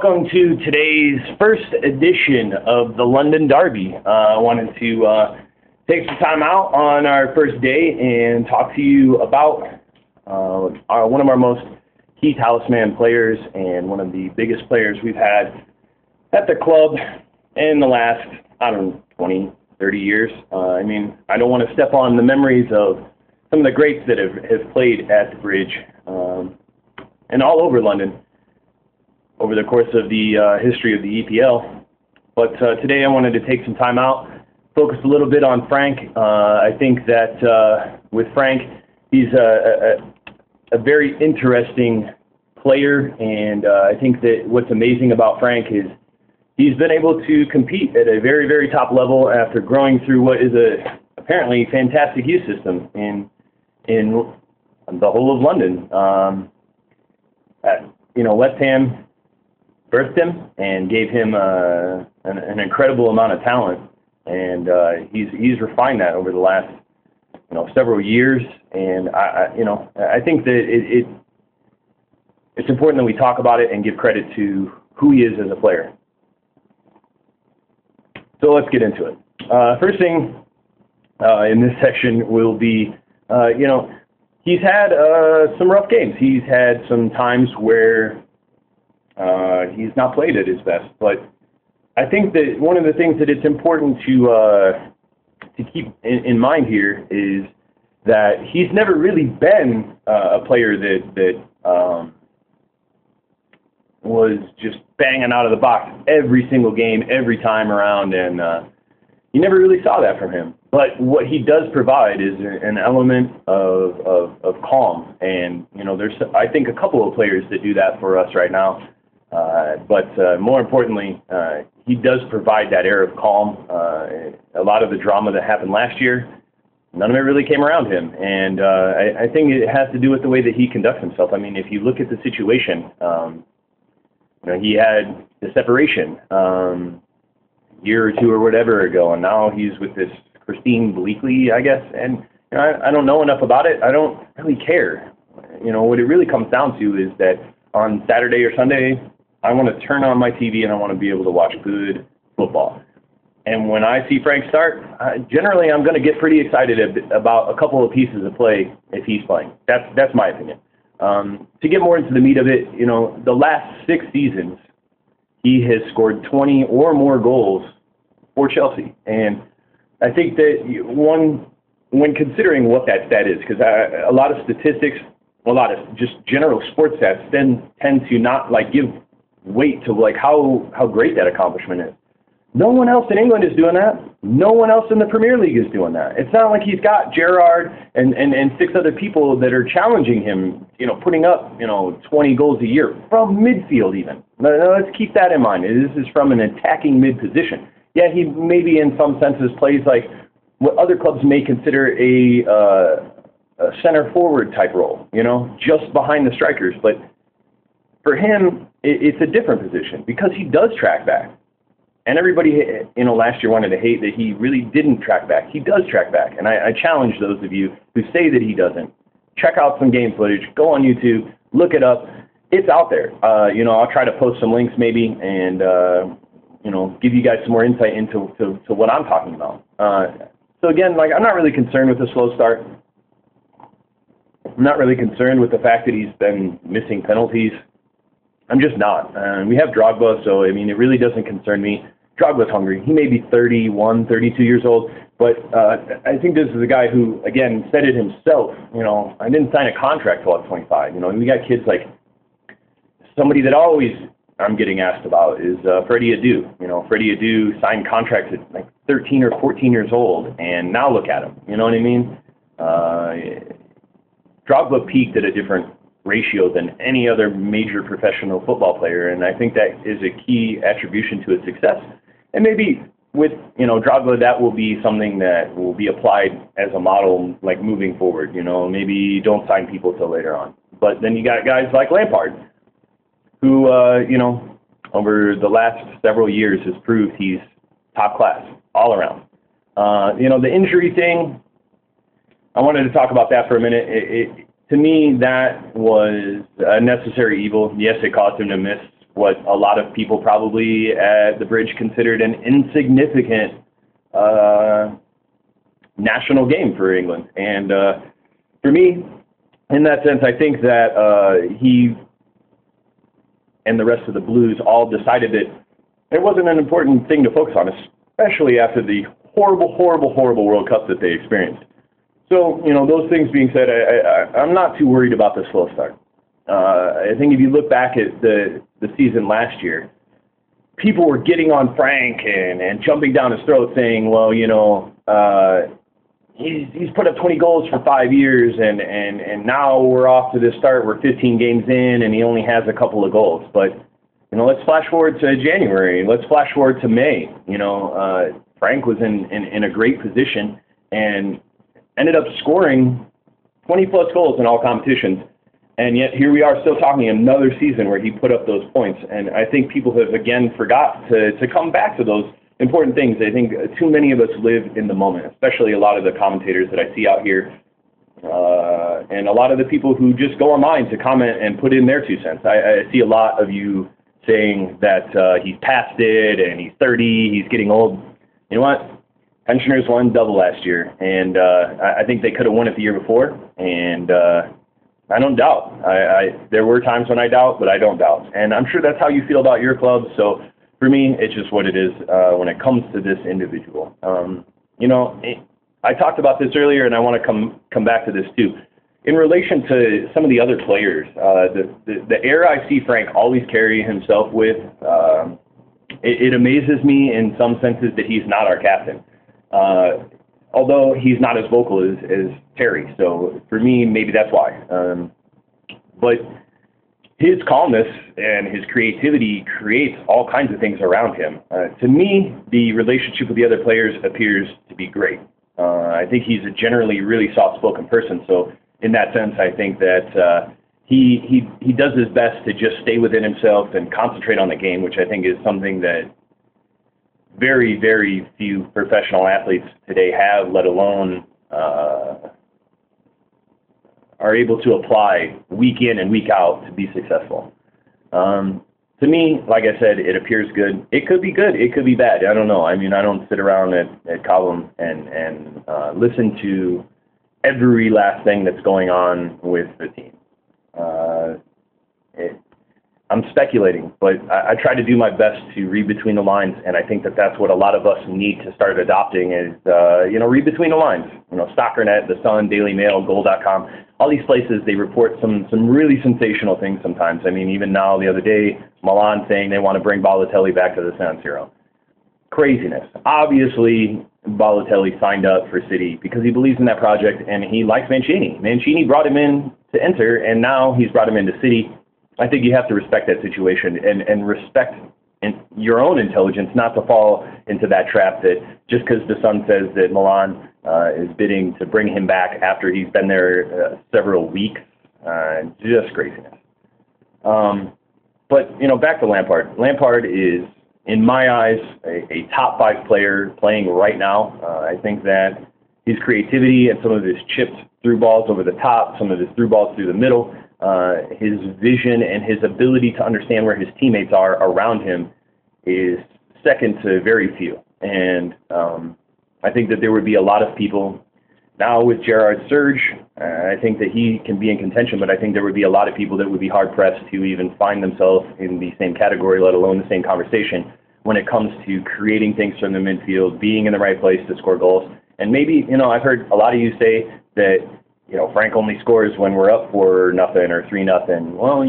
welcome to today's first edition of the London Derby. I wanted to take some time out on our first day and talk to you about one of our most key talisman players and one of the biggest players we've had at the club in the last, 20, 30 years. I don't want to step on the memories of some of the greats that have played at the Bridge and all over London over the course of the history of the EPL. But today I wanted to take some time out, focus a little bit on Frank. I think that with Frank, he's a very interesting player, and I think that what's amazing about Frank is he's been able to compete at a very, very top level after growing through what is apparently fantastic youth system in the whole of London. West Ham birthed him and gave him an incredible amount of talent, and he's refined that over the last several years. And I think that it's important that we talk about it and give credit to who he is as a player. So let's get into it. First thing in this section will be, he's had some rough games. He's had some times where he's not played at his best. But I think that one of the things that it's important to keep in mind here is that he's never really been a player that was just banging out of the box every single game, every time around, and you never really saw that from him. But what he does provide is an element of calm, and there's I think a couple of players that do that for us right now. But more importantly, he does provide that air of calm. A lot of the drama that happened last year, none of it really came around him, and I think it has to do with the way that he conducts himself. I mean, if you look at the situation, he had the separation a year or two or whatever ago, and now he's with this Christine Bleakley, I guess, and I don't know enough about it. I don't really care. What it really comes down to is that on Saturday or Sunday, I want to turn on my TV and I want to be able to watch good football. And when I see Frank start, generally I'm going to get pretty excited about a couple of pieces of play if he's playing. That's my opinion. To get more into the meat of it, the last 6 seasons, he has scored 20 or more goals for Chelsea. And I think that when considering what that stat is, because a lot of statistics, a lot of just general sports stats then tend to not give weight to how great that accomplishment is. No one else in England is doing that. No one else in the Premier League is doing that. It's not like he's got Gerrard and 6 other people that are challenging him, putting up, 20 goals a year from midfield even. Let's keep that in mind. This is from an attacking mid position. Yeah, he maybe in some senses plays like what other clubs may consider a center forward type role, just behind the strikers. But for him, it's a different position because he does track back. And everybody, last year wanted to hate that he really didn't track back. He does track back. And I challenge those of you who say that he doesn't. Check out some game footage. Go on YouTube. Look it up. It's out there. I'll try to post some links maybe and, give you guys some more insight into what I'm talking about. So again, I'm not really concerned with the slow start. I'm not really concerned with the fact that he's been missing penalties. I'm just not. We have Drogba, so, it really doesn't concern me. Drogba's hungry. He may be 31, 32 years old, but I think this is a guy who, again, said it himself. I didn't sign a contract till I was 25. We got kids like somebody that always I'm getting asked about is Freddie Adu. Freddie Adu signed contracts at 13 or 14 years old, and now look at him. You know what I mean? Drogba peaked at a different ratio than any other major professional football player, and I think that is a key attribution to his success. And maybe with Drogba, that will be something that will be applied as a model moving forward. Maybe don't sign people till later on. But then you got guys like Lampard, who over the last several years has proved he's top class all around. The injury thing, I wanted to talk about that for a minute. To me, that was a necessary evil. Yes, it caused him to miss what a lot of people probably at the Bridge considered an insignificant national game for England. And for me, in that sense, I think that he and the rest of the Blues all decided that it wasn't an important thing to focus on, especially after the horrible World Cup that they experienced. So, those things being said, I'm not too worried about the slow start. I think if you look back at the season last year, people were getting on Frank and jumping down his throat saying, well, he's put up 20 goals for 5 years, and now we're off to this start. We're 15 games in, and he only has a couple of goals. But, let's flash forward to January. Let's flash forward to May. Frank was in a great position and ended up scoring 20-plus goals in all competitions. And yet here we are still talking another season where he put up those points. And I think people have, again, forgot to come back to those important things. I think too many of us live in the moment, especially a lot of the commentators that I see out here, and a lot of the people who just go online to comment and put in their 2 cents. I see a lot of you saying that he's past it and he's 30, he's getting old. You know what? Pensioners won double last year, and I think they could have won it the year before, and I don't doubt. There were times when I doubt, but I don't doubt. And I'm sure that's how you feel about your club. So for me, it's just what it is when it comes to this individual. I talked about this earlier, and I want to come back to this too. In relation to some of the other players, the air I see Frank always carry himself with, it amazes me in some senses that he's not our captain. Although he's not as vocal as Terry. So for me, maybe that's why. But his calmness and his creativity creates all kinds of things around him. To me, the relationship with the other players appears to be great. I think he's a generally really soft-spoken person. So in that sense, I think that he does his best to just stay within himself and concentrate on the game, which I think is something that very, very few professional athletes today have, let alone are able to apply week in and week out to be successful. To me, like I said, it appears good. It could be good. It could be bad. I don't know. I mean, I don't sit around at Cobham and listen to every last thing that's going on with the team. I'm speculating, but I try to do my best to read between the lines, and I think that that's what a lot of us need to start adopting is, read between the lines. Stockernet, The Sun, Daily Mail, Goal.com, all these places, they report some really sensational things sometimes. I mean, even now, the other day, Milan saying they want to bring Balotelli back to the San Siro. Craziness. Obviously, Balotelli signed up for City because he believes in that project, and he likes Mancini. Mancini brought him in to Inter, and now he's brought him into City. I think you have to respect that situation and respect your own intelligence, not to fall into that trap that just because the Sun says that Milan is bidding to bring him back after he's been there several weeks, just craziness. But, back to Lampard. Lampard is, in my eyes, a top 5 player playing right now. I think that his creativity and some of his chipped through balls over the top, some of his through balls through the middle, his vision and his ability to understand where his teammates are around him is second to very few. And I think that there would be a lot of people now with Gerrard's surge. I think that he can be in contention, but I think there would be a lot of people that would be hard-pressed to even find themselves in the same category, let alone the same conversation, when it comes to creating things from the midfield, being in the right place to score goals. And maybe, I've heard a lot of you say that, Frank only scores when we're up 4-0 or 3-0. Well,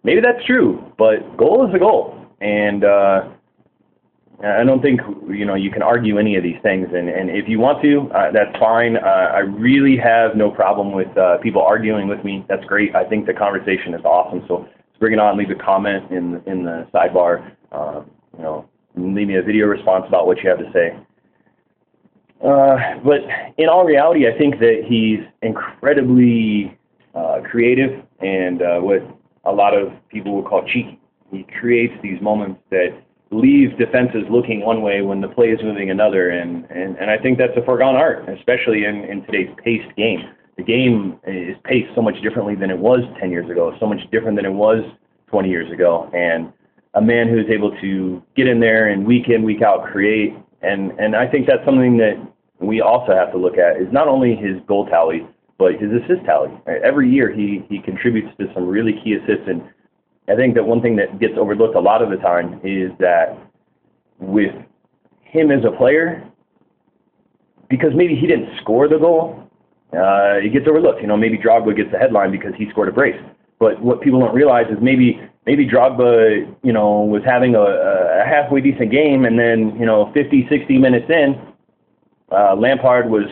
maybe that's true, but goal is a goal. And I don't think, you can argue any of these things. And if you want to, that's fine. I really have no problem with people arguing with me. That's great. I think the conversation is awesome. So let's bring it on. Leave a comment in the sidebar. Leave me a video response about what you have to say. But in all reality, I think that he's incredibly creative and what a lot of people would call cheeky. He creates these moments that leave defenses looking one way when the play is moving another, and I think that's a foregone art, especially in today's paced game. The game is paced so much differently than it was 10 years ago, so much different than it was 20 years ago, and a man who's able to get in there and week in, week out create. And I think that's something that we also have to look at, is not only his goal tally, but his assist tally. Every year he contributes to some really key assists, and I think that one thing that gets overlooked a lot of the time is that with him as a player, because maybe he didn't score the goal, it gets overlooked. You know, maybe Drogba gets the headline because he scored a brace. But what people don't realize is maybe Drogba, you know, was having a halfway decent game, and then, you know, 50, 60 minutes in, Lampard was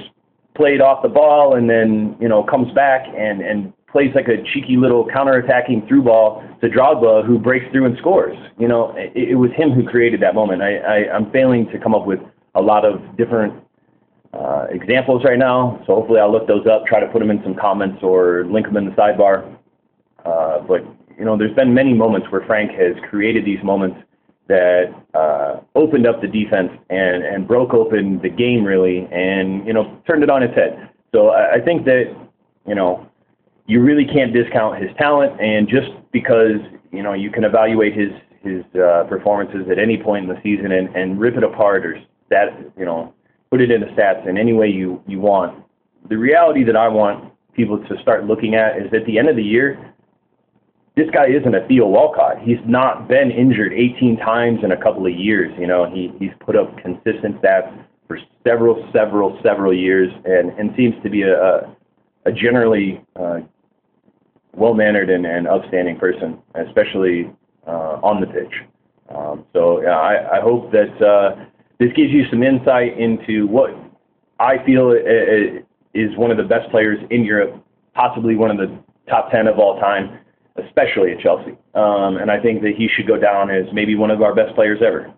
played off the ball, and then, you know, comes back and plays like a cheeky little counter-attacking through ball to Drogba, who breaks through and scores. You know, it was him who created that moment. I'm failing to come up with a lot of different examples right now, so hopefully I'll look those up, try to put them in some comments or link them in the sidebar. But, you know, there's been many moments where Frank has created these moments that opened up the defense and broke open the game, really, and, you know, turned it on its head. So I think that, you know, you really can't discount his talent, and just because, you know, you can evaluate his performances at any point in the season and rip it apart or you know, put it into stats in any way you want. The reality that I want people to start looking at is, at the end of the year, this guy isn't a Theo Walcott. He's not been injured 18 times in a couple of years. You know, he's put up consistent stats for several years, and seems to be a generally well-mannered and upstanding person, especially on the pitch. So yeah, I hope that this gives you some insight into what I feel is one of the best players in Europe, possibly one of the top 10 of all time, especially at Chelsea. And I think that he should go down as maybe one of our best players ever.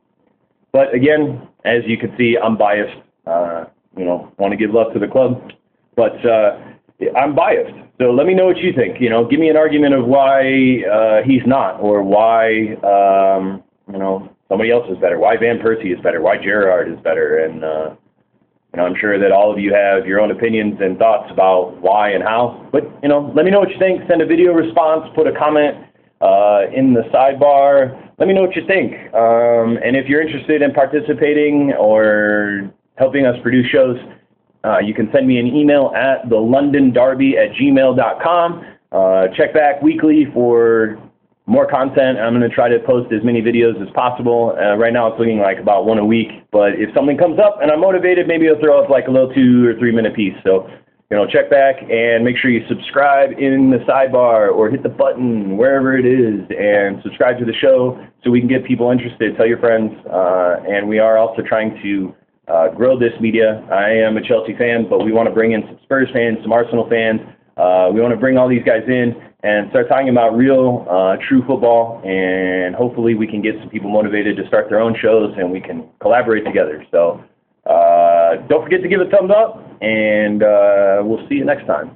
But again, as you can see, I'm biased. You know, want to give love to the club, but I'm biased. So let me know what you think. You know, give me an argument of why he's not, or why you know, somebody else is better. Why Van Persie is better. Why Gerrard is better. And you know, I'm sure that all of you have your own opinions and thoughts about why and how. But, you know, let me know what you think. Send a video response. Put a comment in the sidebar. Let me know what you think. And if you're interested in participating or helping us produce shows, you can send me an email at thelondonderby@gmail.com. Check back weekly for more content. I'm going to try to post as many videos as possible. Right now it's looking like about one a week, but if something comes up and I'm motivated, maybe I'll throw up like a little 2 or 3 minute piece. So, you know, check back and make sure you subscribe in the sidebar, or hit the button wherever it is, and subscribe to the show so we can get people interested. Tell your friends. And we are also trying to grow this media. I am a Chelsea fan, but we want to bring in some Spurs fans, some Arsenal fans. We want to bring all these guys in and start talking about real, true football, and hopefully we can get some people motivated to start their own shows, and we can collaborate together. So don't forget to give a thumbs up, and we'll see you next time.